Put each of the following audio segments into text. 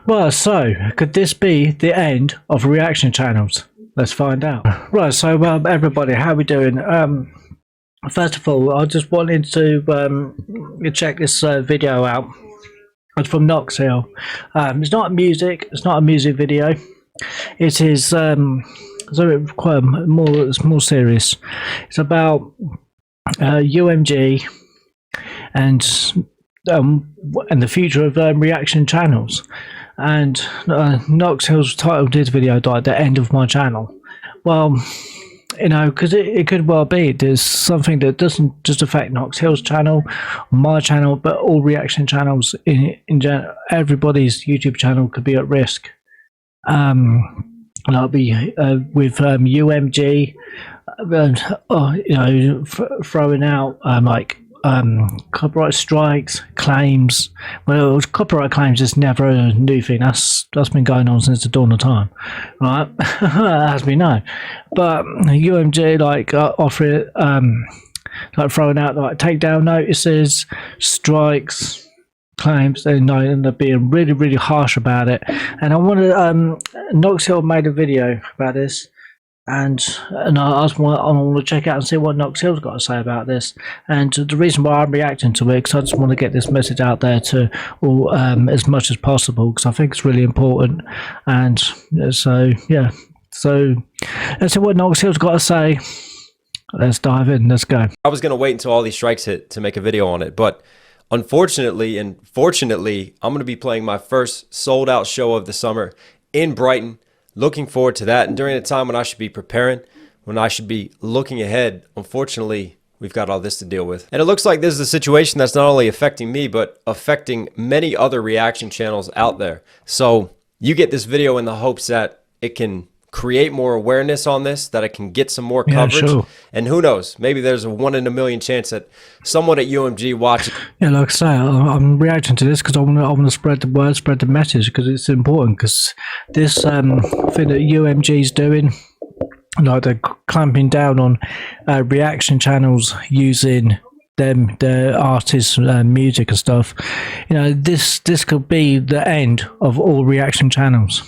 Well, so could this be the end of reaction channels? Let's find out. Right, so everybody, how are we doing? First of all, I just wanted to check this video out. It's from Knox Hill. It's not music. It's not a music video. It is so quite more. It's more serious. It's about UMG and the future of reaction channels. And Knox Hill's titled his video like "The End of My Channel." Well, you know, because it could well be there's something that doesn't just affect Knox Hill's channel, my channel, but all reaction channels in general. Everybody's YouTube channel could be at risk. That'll be with UMG, you know, throwing out copyright strikes, claims. Well, copyright claims is never a new thing. That's been going on since the dawn of time, right? As we know. But UMG offering throwing out takedown notices, strikes, claims, and they're being really, really harsh about it. And I wanted Knox Hill made a video about this. And I want to check out and see what Knox Hill's got to say about this. And the reason why I'm reacting to it, because I just want to get this message out there to all as much as possible, because I think it's really important. And so, yeah. So let's see what Knox Hill's got to say. Let's dive in. Let's go. I was going to wait until all these strikes hit to make a video on it, but unfortunately and fortunately, I'm going to be playing my first sold out show of the summer in Brighton. Looking forward to that. And during a time when I should be preparing, when I should be looking ahead, unfortunately, we've got all this to deal with. And it looks like this is a situation that's not only affecting me, but affecting many other reaction channels out there. So you get this video in the hopes that it can create more awareness on this, that it can get some more coverage. Yeah, sure. And who knows, maybe there's a 1 in a million chance that someone at UMG watches. Yeah, like I say, I'm reacting to this because I want to spread the word, spread the message, because it's important. Because this thing that UMG's doing, like they're clamping down on reaction channels using their artists' music and stuff. You know, this could be the end of all reaction channels.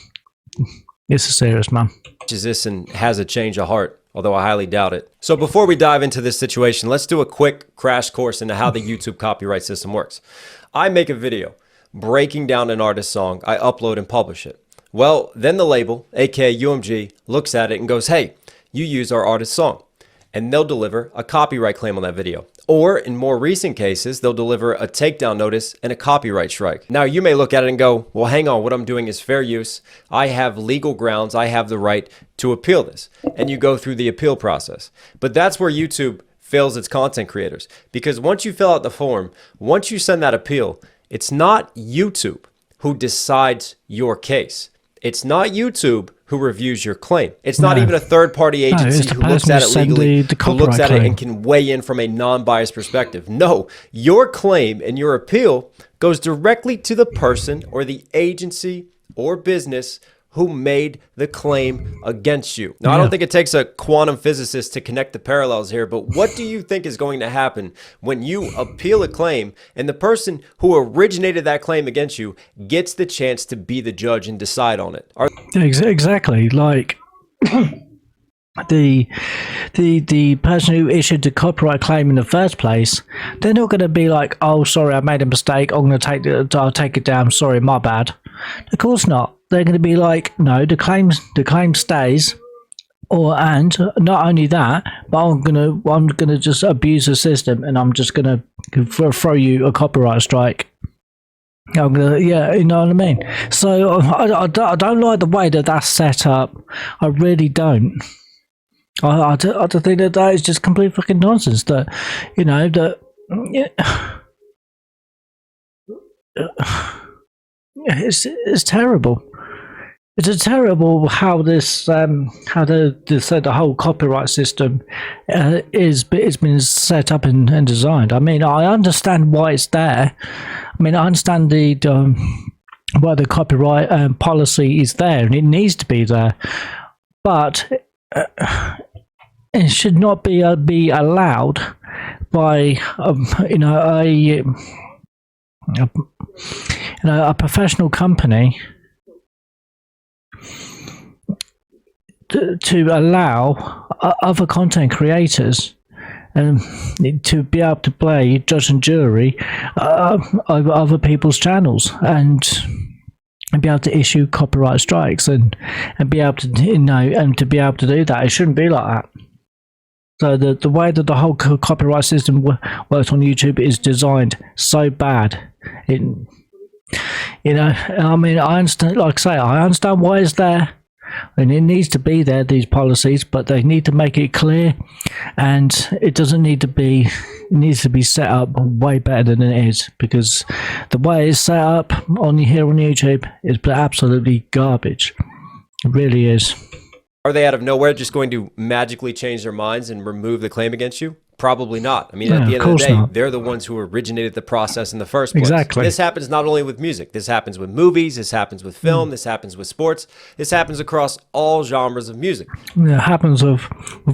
It's a serious, man. Is this and has a change of heart, although I highly doubt it. So before we dive into this situation, let's do a quick crash course into how the YouTube copyright system works. I make a video breaking down an artist's song, I upload and publish it. Well, then the label, aka UMG, looks at it and goes, hey, you used our artist's song. And they'll deliver a copyright claim on that video. Or in more recent cases, they'll deliver a takedown notice and a copyright strike. Now you may look at it and go, well, hang on, what I'm doing is fair use. I have legal grounds. I have the right to appeal this. And you go through the appeal process. But that's where YouTube fails its content creators. Because once you fill out the form, once you send that appeal, it's not YouTube who decides your case. It's not YouTube who reviews your claim. It's not even a third-party agency who looks at it legally, who looks at it and can weigh in from a non-biased perspective. No, your claim and your appeal goes directly to the person or the agency or business who made the claim against you. Now, I don't think it takes a quantum physicist to connect the parallels here, but what do you think is going to happen when you appeal a claim and the person who originated that claim against you gets the chance to be the judge and decide on it? Exactly. Like the person who issued the copyright claim in the first place, they're not going to be like, oh, sorry, I made a mistake. I'll take it down. Sorry, my bad. Of course not. They're going to be like, no, the claim stays, and not only that, but I'm gonna just abuse the system, and I'm just gonna throw you a copyright strike. I'm gonna, yeah, you know what I mean. So I don't like the way that that's set up. I really don't. I think that is just complete fucking nonsense. That, you know, that. It's terrible. It's terrible how this how the whole copyright system it's been set up and designed. I mean, I understand why it's there. I mean, I understand why the copyright policy is there, and it needs to be there, but it should not be allowed by a professional company to allow other content creators to be able to play judge and jury over other people's channels and be able to issue copyright strikes and be able to and to be able to do that. It shouldn't be like that. So the way that the whole copyright system works on YouTube is designed so bad. I mean, I understand, like I say, I understand why it's there, and it needs to be there, these policies, but they need to make it clear, and it doesn't need to be, it needs to be set up way better than it is, because the way it's set up here on YouTube is absolutely garbage. It really is. Are they out of nowhere just going to magically change their minds and remove the claim against you? Probably not. I mean, at the end of the day, they're the ones who originated the process in the first place. Exactly. This happens not only with music. This happens with movies. This happens with film. This happens with sports. This happens across all genres of music. It happens with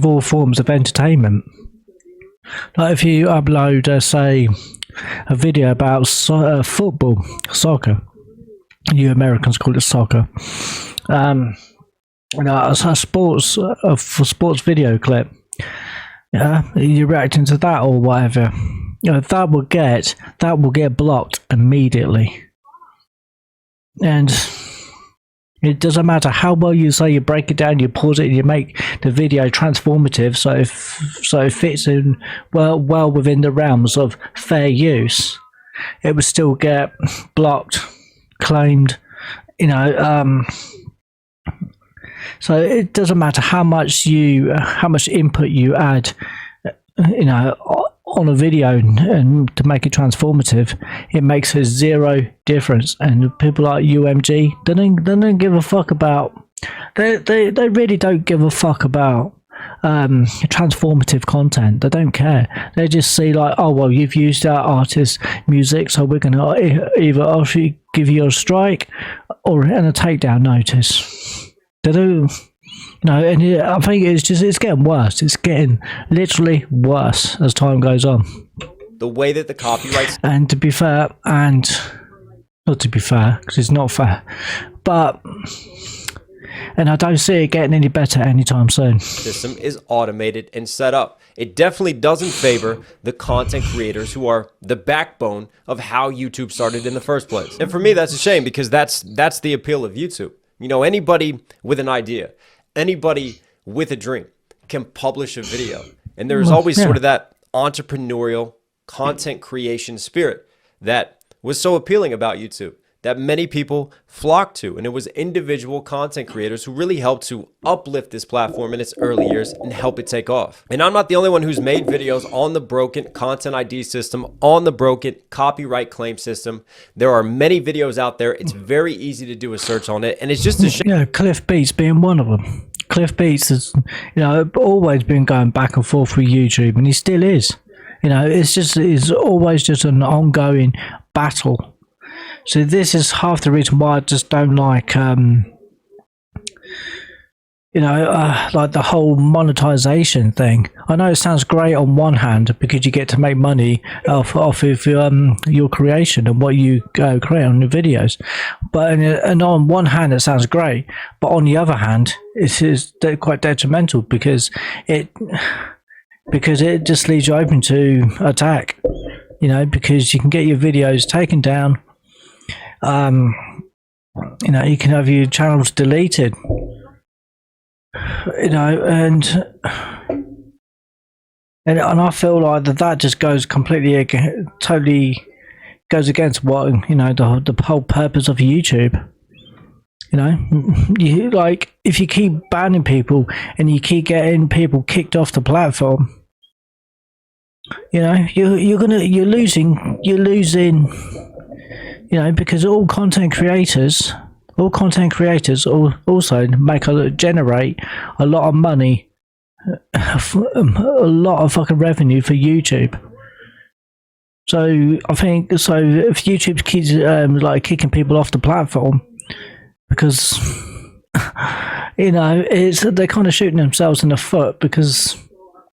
all forms of entertainment. Like if you upload, say, a video about football, soccer. You Americans call it soccer. A sports video clip. Yeah, you're reacting to that or whatever. That will get blocked immediately. And it doesn't matter how well you say, you break it down, you pause it, you make the video transformative, so it fits in well within the realms of fair use. It would still get blocked, claimed, So it doesn't matter how much input you add, on a video and to make it transformative. It makes a zero difference. And people like UMG, they don't give a fuck about. They really don't give a fuck about transformative content. They don't care. They just see like, oh well, you've used our artist's music, so we're gonna either give you a strike and a takedown notice. They do, and I think it's getting worse. It's getting literally worse as time goes on. The way that the copyright and to be fair, and not to be fair, because it's not fair, but and I don't see it getting any better anytime soon. System is automated and set up. It definitely doesn't favor the content creators who are the backbone of how YouTube started in the first place. And for me, that's a shame, because that's the appeal of YouTube. Anybody with an idea, anybody with a dream can publish a video. And there's always sort of that entrepreneurial content creation spirit that was so appealing about YouTube, that many people flocked to. And it was individual content creators who really helped to uplift this platform in its early years and help it take off. And I'm not the only one who's made videos on the broken content ID system, on the broken copyright claim system. There are many videos out there. It's very easy to do a search on it. And it's just a shame. Yeah, Cliff Beats being one of them. Cliff Beats has, always been going back and forth with YouTube, and he still is. It's always just an ongoing battle. So this is half the reason why I just don't like, like the whole monetization thing. I know it sounds great on one hand because you get to make money off of your creation and what you create on your videos. But and on one hand it sounds great, but on the other hand it is quite detrimental because it just leaves you open to attack. Because you can get your videos taken down. You can have your channels deleted, and I feel like that just goes totally goes against what, the whole purpose of YouTube. If you keep banning people and you keep getting people kicked off the platform, you're losing. Because all content creators also generate a lot of money, a lot of fucking revenue for YouTube. So I think if YouTube keeps kicking people off the platform, because they're kind of shooting themselves in the foot, because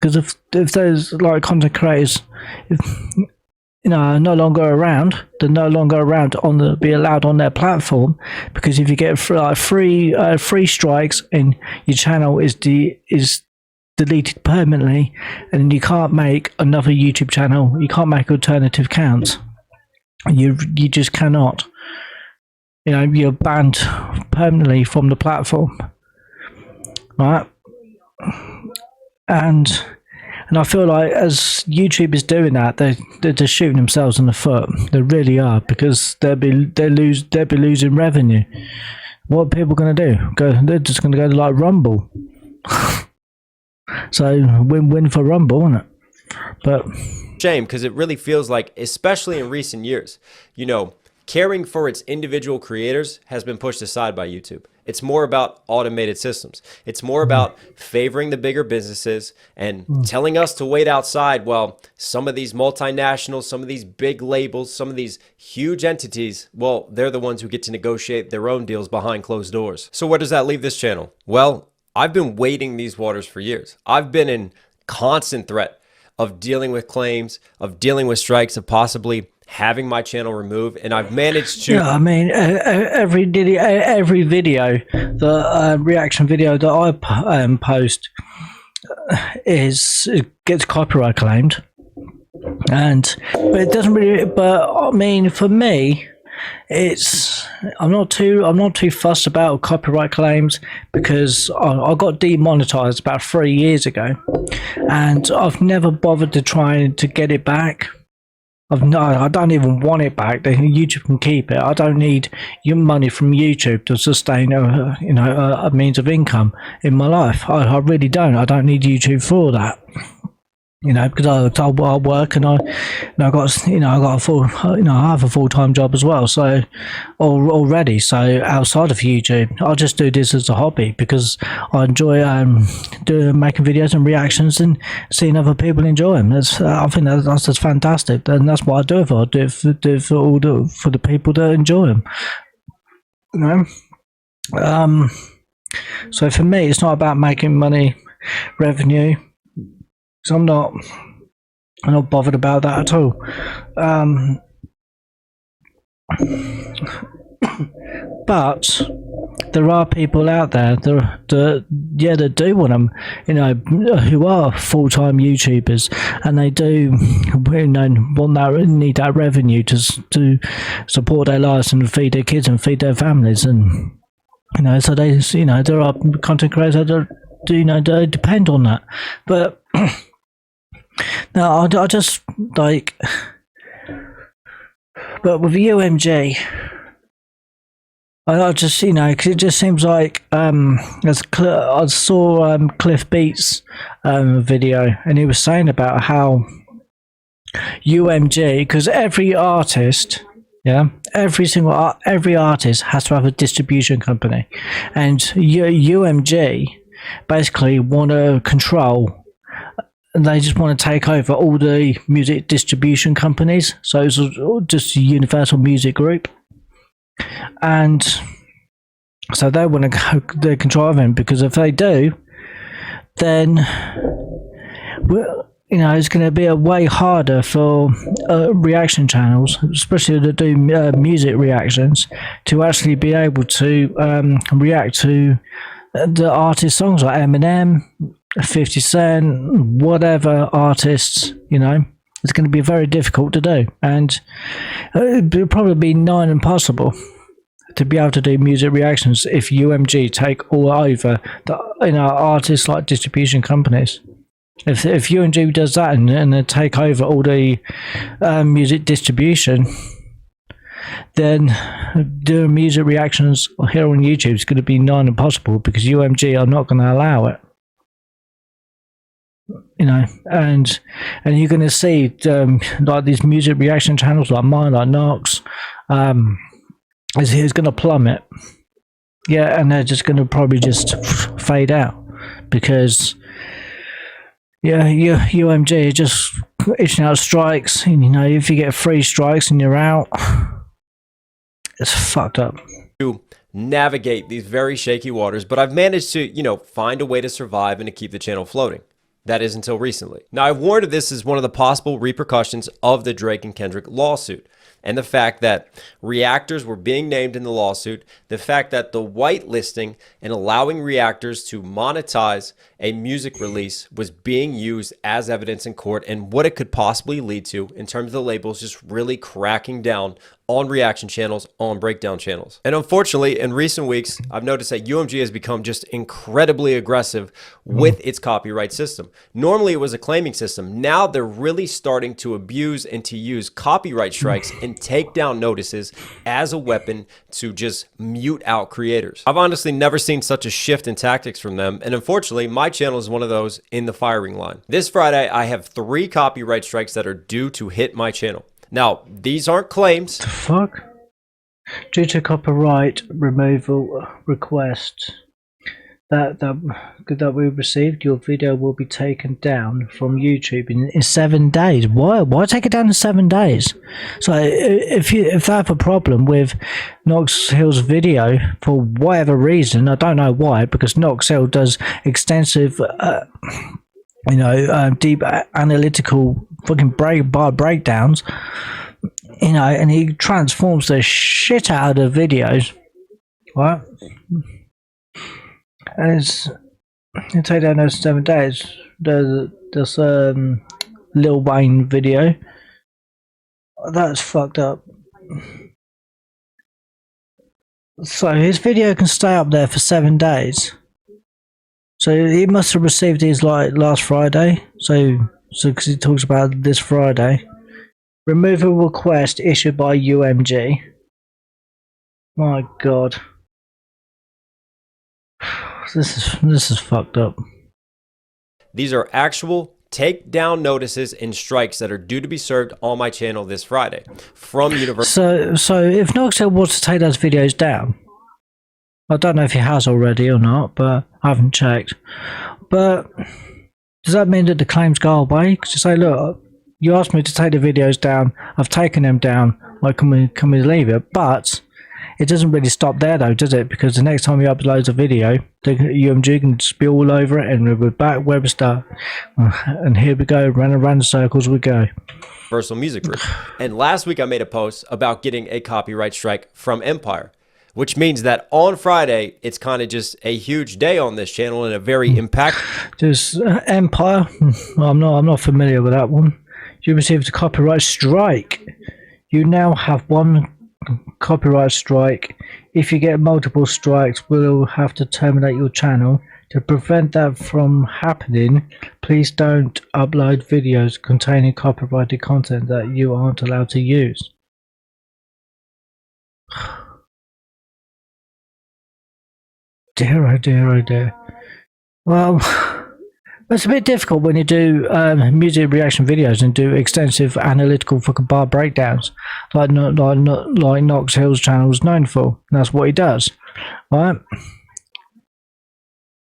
if those content creators, no longer around. They're no longer around be allowed on their platform, because if you get free strikes and your channel is deleted permanently, and you can't make another YouTube channel, you can't make alternative accounts. You just cannot. You're banned permanently from the platform, right? And I feel like as YouTube is doing that, they're just shooting themselves in the foot. They really are, because they'll be losing revenue. What are people going to do? They're just going to go to like Rumble. So win-win for Rumble, isn't it? But shame, because it really feels like, especially in recent years, caring for its individual creators has been pushed aside by YouTube. It's more about automated systems. It's more about favoring the bigger businesses and telling us to wait outside while some of these multinationals, some of these big labels, some of these huge entities, well, they're the ones who get to negotiate their own deals behind closed doors. So where does that leave this channel? Well, I've been wading these waters for years. I've been in constant threat of dealing with claims, of dealing with strikes, of possibly having my channel removed, and I've managed to. Yeah, I mean, every video, the reaction video that I post gets copyright claimed, but it doesn't really. But I mean, for me, I'm not too fussed about copyright claims, because I got demonetized about 3 years ago, and I've never bothered to try to get it back. I don't even want it back. YouTube can keep it. I don't need your money from YouTube to sustain a means of income in my life. I really don't. I don't need YouTube for that. Because I work, and I got a full, I have a full-time job as well. So already, so outside of YouTube, I just do this as a hobby, because I enjoy making videos and reactions and seeing other people enjoy them. I think that's just fantastic, and that's what I do it for. I do it for the people that enjoy them. So for me, it's not about making money, revenue. So I'm not bothered about that at all. But there are people out there that do want them, who are full-time YouTubers, and they do, need that revenue to support their lives and feed their kids and feed their families, and so there are content creators that they depend on that, but. No, I just like, but with UMG, I just because it just seems like I saw Cliff Beats video, and he was saying about how UMG, because every artist, every artist has to have a distribution company, and UMG basically want to control. And they just want to take over all the music distribution companies. So it's just a Universal Music Group. And so they want to go control them, because if they do, then it's going to be a way harder for reaction channels, especially that do music reactions, to actually be able to react to the artist songs like Eminem, 50 Cent, whatever artists, it's going to be very difficult to do, and it'll probably be nigh impossible to be able to do music reactions if UMG take all over the artists like distribution companies. If UMG does that and they take over all the music distribution, then doing music reactions here on YouTube is going to be nigh impossible, because UMG are not going to allow it. And you're going to see like these music reaction channels like mine, like Nox, is going to plummet. Yeah, and they're just going to probably just fade out, because UMG are just issuing out strikes, and if you get 3 strikes and you're out, it's fucked up. To navigate these very shaky waters, but I've managed to find a way to survive and to keep the channel floating. That is until recently. Now, I've warned of this as one of the possible repercussions of the Drake and Kendrick lawsuit, and the fact that reactors were being named in the lawsuit, the fact that the whitelisting and allowing reactors to monetize a music release was being used as evidence in court, and what it could possibly lead to in terms of the labels just really cracking down on reaction channels, on breakdown channels. And unfortunately, in recent weeks, I've noticed that UMG has become just incredibly aggressive with its copyright system. Normally, it was a claiming system. Now they're really starting to abuse and to use copyright strikes and take down notices as a weapon to just mute out creators. I've honestly never seen such a shift in tactics from them, and unfortunately, my channel is one of those in the firing line. This Friday, I have 3 copyright strikes that are due to hit my channel. Now, these aren't claims. The fuck? Due to copyright removal request that we received, your video will be taken down from YouTube in 7 days. Why take it down in 7 days? So if they have a problem with Knox Hill's video for whatever reason, I don't know why, because Knox Hill does extensive deep analytical fucking breakdowns, and he transforms the shit out of the videos, right? And it'll take down those 7 days. There's Lil Wayne video. That's fucked up. So his video can stay up there for 7 days. So he must have received his like last Friday. So because he talks about this Friday. Removal request issued by UMG. My God. This is fucked up. These are actual takedown notices and strikes that are due to be served on my channel this Friday from Universal. So if Knox Hill wants to take those videos down, I don't know if he has already or not, but I haven't checked. But does that mean that the claims go away? Because you say, look, you asked me to take the videos down, I've taken them down, like, can we leave it? But it doesn't really stop there though, does it? Because the next time he uploads a video, the UMG can just be all over it, and we're back where we start. And here we go, round and round in circles we go. Universal Music Group. And last week I made a post about getting a copyright strike from Empire, which means that on Friday, it's kind of just a huge day on this channel and a very impactful. Just Empire, I'm not familiar with that one. You received a copyright strike. You now have 1 copyright strike. If you get multiple strikes, we'll have to terminate your channel. To prevent that from happening, please don't upload videos containing copyrighted content that you aren't allowed to use. Dear, oh dear, oh dear. Well, it's a bit difficult when you do music reaction videos and do extensive analytical fucking bar breakdowns, like Knox Hill's channel is known for. That's what he does, right?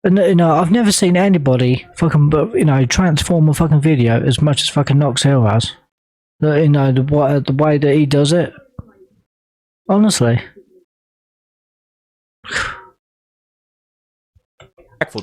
And I've never seen anybody fucking transform a fucking video as much as fucking Knox Hill has. The way that he does it, honestly.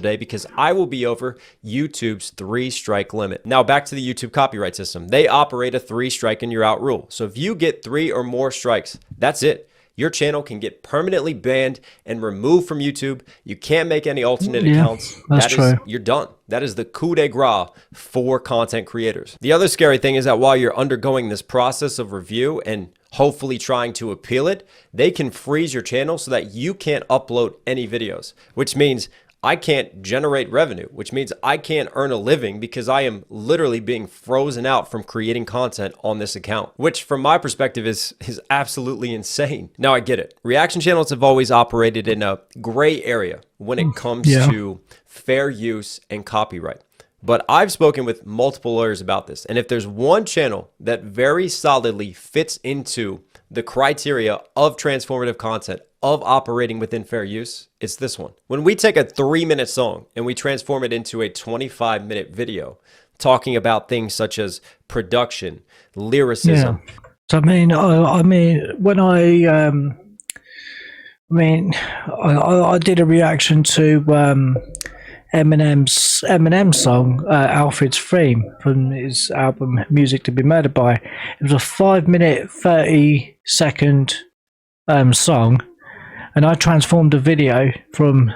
Day because I will be over YouTube's 3 strike limit. Now back to the YouTube copyright system. They operate a 3 strike and you're out rule. So if you get 3 or more strikes, that's it. Your channel can get permanently banned and removed from YouTube. You can't make any alternate accounts. That's true. You're done. That is the coup de grace for content creators. The other scary thing is that while you're undergoing this process of review and hopefully trying to appeal it, they can freeze your channel so that you can't upload any videos, which means I can't generate revenue, which means I can't earn a living because I am literally being frozen out from creating content on this account, which from my perspective is absolutely insane. Now I get it. Reaction channels have always operated in a gray area when it comes to fair use and copyright. But I've spoken with multiple lawyers about this. And if there's one channel that very solidly fits into the criteria of transformative content, of operating within fair use, it's this one. When we take a 3-minute song and we transform it into a 25-minute video, talking about things such as production, lyricism. Yeah. So I mean, when I did a reaction to Eminem song, Alfred's Theme, from his album Music to Be Murdered By. It was a 5 minute 30 second song, and I transformed the video from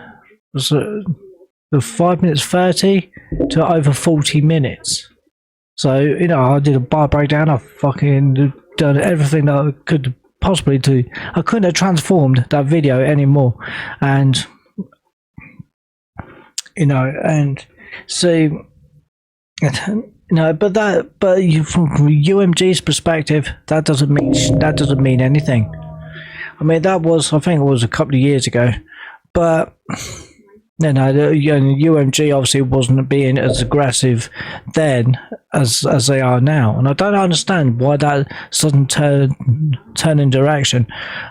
the 5 minutes 30 to over 40 minutes. So, you know, I did a bar breakdown. I fucking done everything that I could possibly do. I couldn't have transformed that video anymore. And, you know, and so, you know, but from UMG's perspective, that doesn't mean anything. I mean, I think it was a couple of years ago, but you know, UMG obviously wasn't being as aggressive then as they are now, and I don't understand why that sudden turn in direction,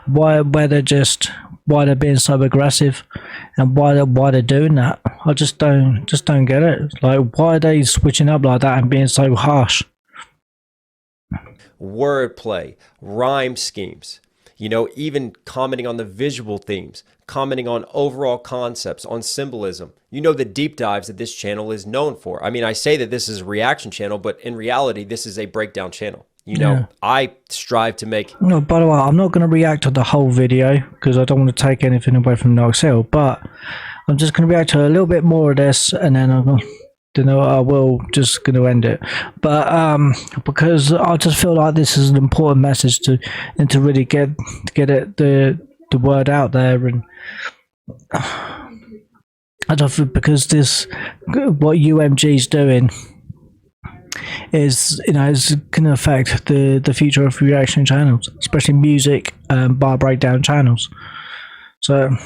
why they're being so aggressive, and why they're doing that. I just don't get it. Like, why are they switching up like that and being so harsh? Wordplay, rhyme schemes. You know, even commenting on the visual themes, commenting on overall concepts, on symbolism. You know, the deep dives that this channel is known for. I mean, I say that this is a reaction channel, but in reality, this is a breakdown channel. You know, I strive to make... No, by the way, I'm not going to react to the whole video because I don't want to take anything away from Nox Hill, but I'm just going to react to a little bit more of this, and then I will just going to end it. But because I just feel like this is an important message to really get it the word out there, and I don't feel, because what UMG's doing is, you know, is going to affect the future of reaction channels, especially music bar breakdown channels. So,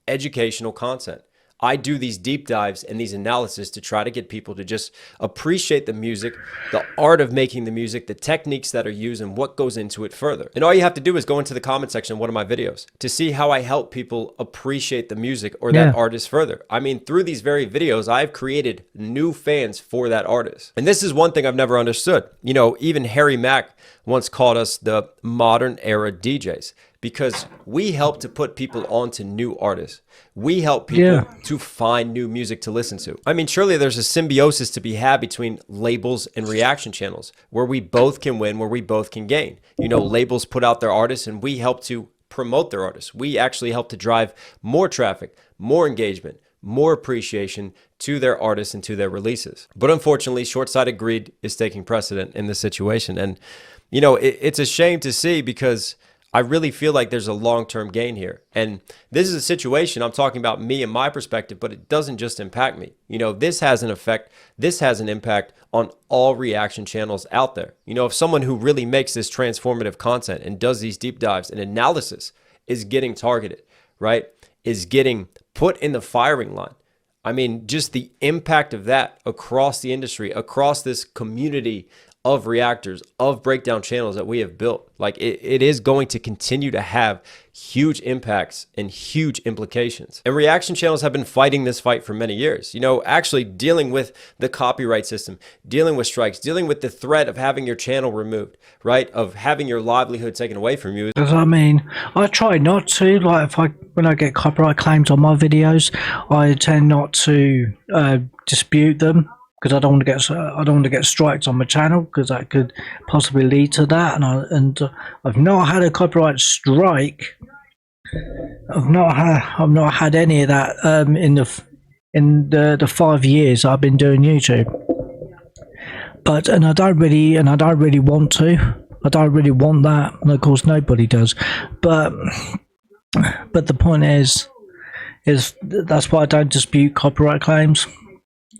educational content. I do these deep dives and these analysis to try to get people to just appreciate the music, the art of making the music, the techniques that are used, and what goes into it further. And all you have to do is go into the comment section of one of my videos to see how I help people appreciate the music or that artist further. I mean, through these very videos, I've created new fans for that artist. And this is one thing I've never understood. You know, even Harry Mack once called us the modern era DJs, because we help to put people onto new artists. We help people to find new music to listen to. I mean, surely there's a symbiosis to be had between labels and reaction channels where we both can win, where we both can gain. You know, labels put out their artists and we help to promote their artists. We actually help to drive more traffic, more engagement, more appreciation to their artists and to their releases. But unfortunately, short-sighted greed is taking precedent in this situation. And, you know, it's a shame to see, because I really feel like there's a long-term gain here. And this is a situation, I'm talking about me and my perspective, but it doesn't just impact me. You know, this has an effect, this has an impact on all reaction channels out there. You know, if someone who really makes this transformative content and does these deep dives and analysis is getting targeted, right, is getting put in the firing line, I mean, just the impact of that across the industry, across this community of reactors, of breakdown channels that we have built, like it is going to continue to have huge impacts and huge implications. And reaction channels have been fighting this fight for many years, you know, actually dealing with the copyright system, dealing with strikes, dealing with the threat of having your channel removed, right, of having your livelihood taken away from you. I mean, I try not to, like, when I get copyright claims on my videos, I tend not to dispute them, because I don't want to get strikes on my channel, because that could possibly lead to that. And I've not had a copyright strike. I've not had any of that in the 5 years I've been doing YouTube. But I don't really want to. I don't really want that, and of course nobody does. But the point is that's why I don't dispute copyright claims.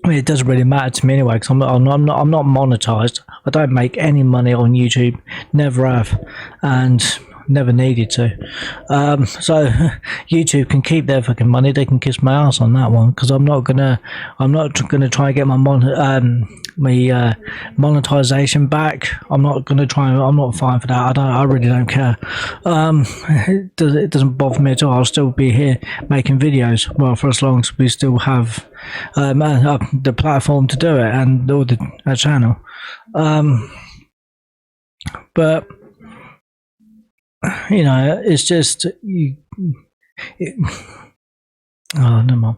I mean, it doesn't really matter to me anyway, because I'm not monetized. I don't make any money on YouTube, never have, and never needed to. So YouTube can keep their fucking money. They can kiss my ass on that one, because I'm not gonna try and get my monetization back. I'm not fighting for that. I really don't care. It doesn't bother me at all. I'll still be here making videos, well, for as long as we still have the platform to do it, and or the channel. But you know, it's just oh, never mind.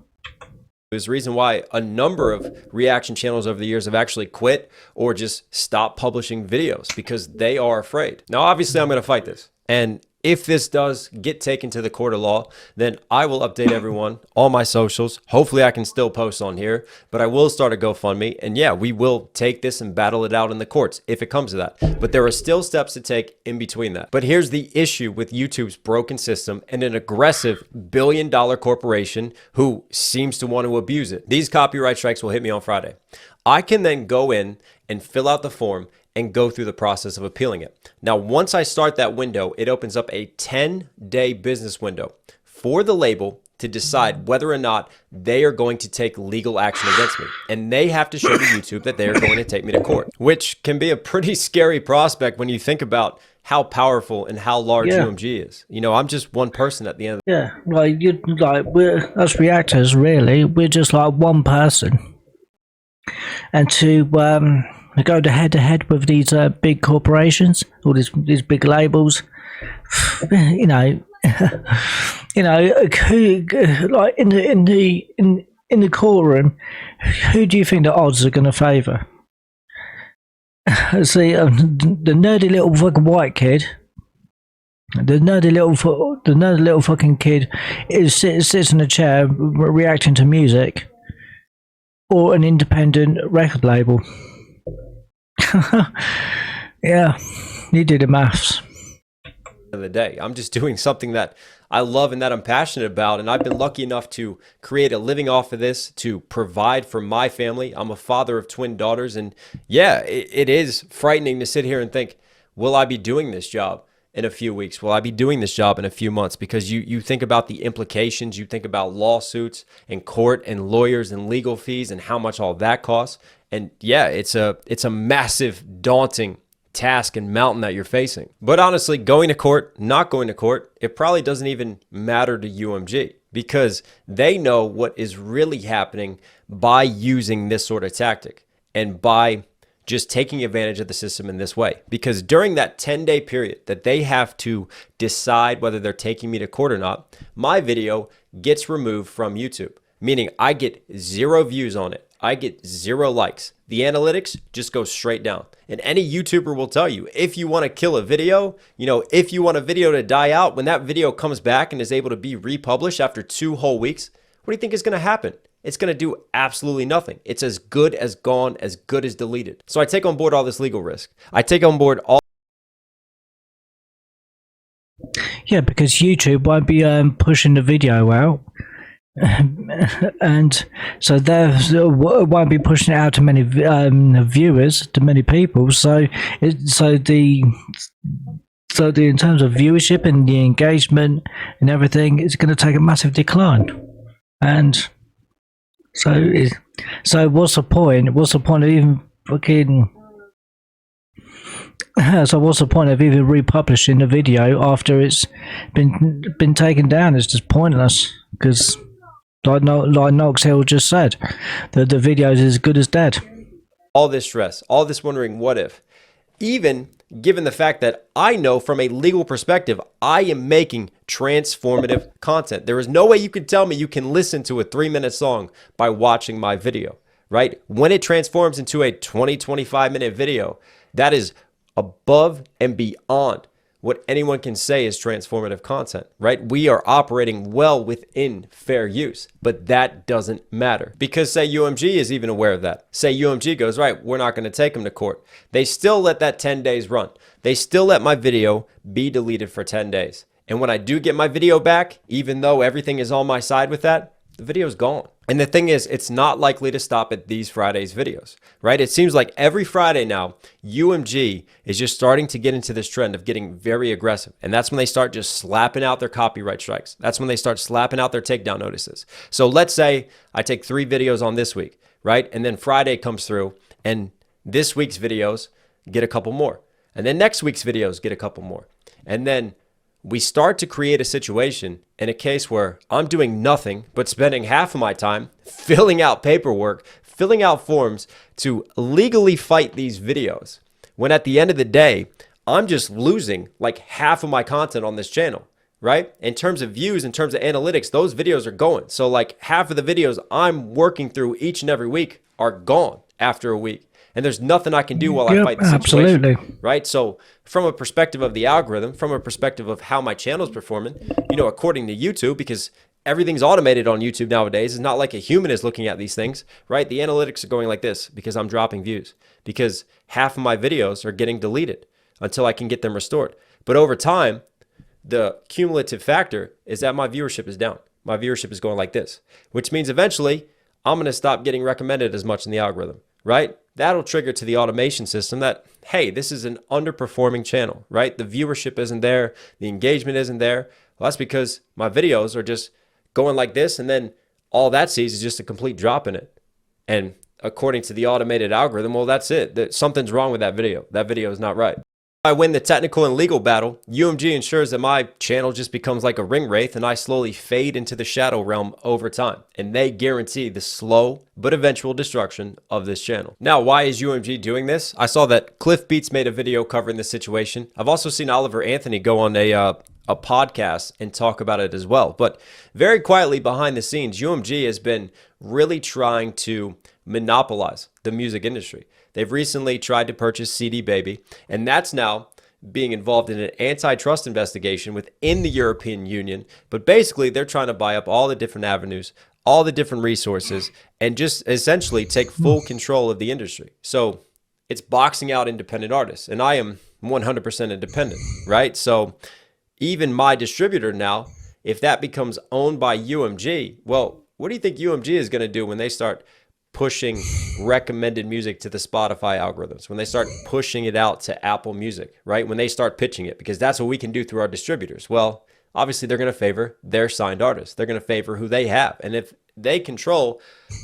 There's the reason why a number of reaction channels over the years have actually quit or just stopped publishing videos because they are afraid. Now, obviously, I'm going to fight this. And if this does get taken to the court of law, then I will update everyone, all my socials. Hopefully I can still post on here, but I will start a GoFundMe. And yeah, we will take this and battle it out in the courts if it comes to that. But there are still steps to take in between that. But here's the issue with YouTube's broken system and an aggressive billion-dollar corporation who seems to want to abuse it. These copyright strikes will hit me on Friday. I can then go in and fill out the form and go through the process of appealing it. Now, once I start that window, it opens up a 10-day business window for the label to decide whether or not they are going to take legal action against me. And they have to show to YouTube that they are going to take me to court, which can be a pretty scary prospect when you think about how powerful and how large UMG is. You know, I'm just one person at the end. We're us reactors, really. We're just like one person. And to go to head with these big corporations, all these big labels, who, like in the courtroom, who do you think the odds are going to favour? See, the nerdy little fucking white kid, the nerdy little fucking kid sits in a chair reacting to music, or an independent record label. Yeah, you did the maths. Of the day, I'm just doing something that I love and that I'm passionate about, and I've been lucky enough to create a living off of this, to provide for my family. I'm a father of twin daughters, and yeah, it is frightening to sit here and think, will I be doing this job in a few weeks? Will I be doing this job in a few months? Because you think about the implications, you think about lawsuits and court and lawyers and legal fees and how much all that costs. And yeah, it's a massive, daunting task and mountain that you're facing. But honestly, going to court, not going to court, it probably doesn't even matter to UMG because they know what is really happening by using this sort of tactic and by just taking advantage of the system in this way. Because during that 10-day period that they have to decide whether they're taking me to court or not, my video gets removed from YouTube, meaning I get 0 views on it. I get 0 likes. The analytics just go straight down. And any YouTuber will tell you, if you want to kill a video, if you want a video to die out, when that video comes back and is able to be republished after 2 whole weeks, what do you think is going to happen? It's going to do absolutely nothing. It's as good as gone, as good as deleted. So I take on board all this legal risk. I take on board all. Yeah, because YouTube won't be pushing the video out. And so they won't be pushing it out to many viewers, to many people. So in terms of viewership and the engagement and everything, it's going to take a massive decline. And so what's the point? What's the point of even fucking? So what's the point of even republishing the video after it's been taken down? It's just pointless because. Like Nox Hill just said, the video is as good as dead. All this stress, all this wondering what if, even given the fact that I know from a legal perspective, I am making transformative content. There is no way you can tell me you can listen to a 3-minute song by watching my video, right? When it transforms into a 25-minute video, that is above and beyond what anyone can say is transformative content, right? We are operating well within fair use, but that doesn't matter because say UMG is even aware of that. Say UMG goes, right, we're not going to take them to court. They still let that 10 days run. They still let my video be deleted for 10 days. And when I do get my video back, even though everything is on my side with that, the video is gone. And the thing is, it's not likely to stop at these Fridays videos, right? It seems like every Friday now, UMG is just starting to get into this trend of getting very aggressive. And that's when they start just slapping out their copyright strikes. That's when they start slapping out their takedown notices. So let's say I take 3 videos on this week, right? And then Friday comes through and this week's videos get a couple more. And then next week's videos get a couple more. And then we start to create a situation in a case where I'm doing nothing but spending half of my time filling out paperwork, filling out forms to legally fight these videos. When at the end of the day, I'm just losing like half of my content on this channel. right? In terms of views, in terms of analytics, those videos are going. So like half of the videos I'm working through each and every week are gone after a week. And there's nothing I can do while I fight the situation, absolutely. right? So from a perspective of the algorithm, from a perspective of how my channel is performing, you know, according to YouTube, because everything's automated on YouTube nowadays. It's not like a human is looking at these things, right? The analytics are going like this because I'm dropping views, because half of my videos are getting deleted until I can get them restored. But over time, the cumulative factor is that my viewership is down. My viewership is going like this, which means eventually I'm going to stop getting recommended as much in the algorithm, right? That'll trigger to the automation system that, hey, this is an underperforming channel, right? The viewership isn't there. The engagement isn't there. Well, that's because my videos are just going like this, and then all that sees is just a complete drop in it. And according to the automated algorithm, well, that's it. Something's wrong with that video. That video is not right. I win the technical and legal battle, UMG ensures that my channel just becomes like a ring wraith and I slowly fade into the shadow realm over time. And they guarantee the slow but eventual destruction of this channel. Now, why is UMG doing this? I saw that Cliff Beats made a video covering this situation. I've also seen Oliver Anthony go on a podcast and talk about it as well. But very quietly behind the scenes, UMG has been really trying to monopolize the music industry. They've recently tried to purchase CD Baby, and that's now being involved in an antitrust investigation within the European Union. But basically, they're trying to buy up all the different avenues, all the different resources, and just essentially take full control of the industry. So it's boxing out independent artists, and I am 100% independent, right? So even my distributor now, if that becomes owned by UMG, well, what do you think UMG is going to do when they start pushing recommended music to the Spotify algorithms, when they start pushing it out to Apple Music, right? When they start pitching it, because that's what we can do through our distributors. Well, obviously they're going to favor their signed artists. They're going to favor who they have. And if they control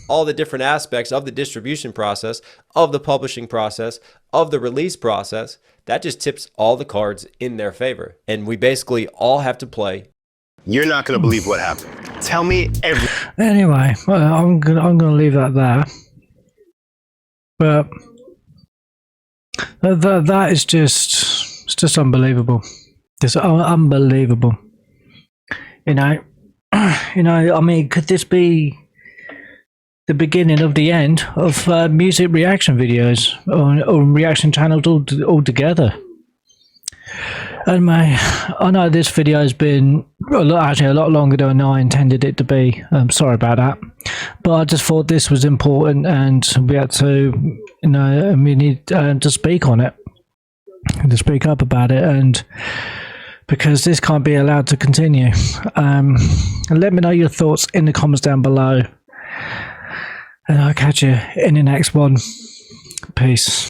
all the different aspects of the distribution process, of the publishing process, of the release process, that just tips all the cards in their favor. And we basically all have to play. You're not going to believe what happened. Tell me everything. Anyway, well, I'm gonna leave that there. But that is just unbelievable. It's unbelievable. You know, I mean, could this be the beginning of the end of music reaction videos or reaction channels altogether? And I know this video has been actually a lot longer than I intended it to be. Sorry about that, but I just thought this was important, and we had to, we need to speak on it, to speak up about it, and because this can't be allowed to continue. And let me know your thoughts in the comments down below, and I'll catch you in the next one. Peace.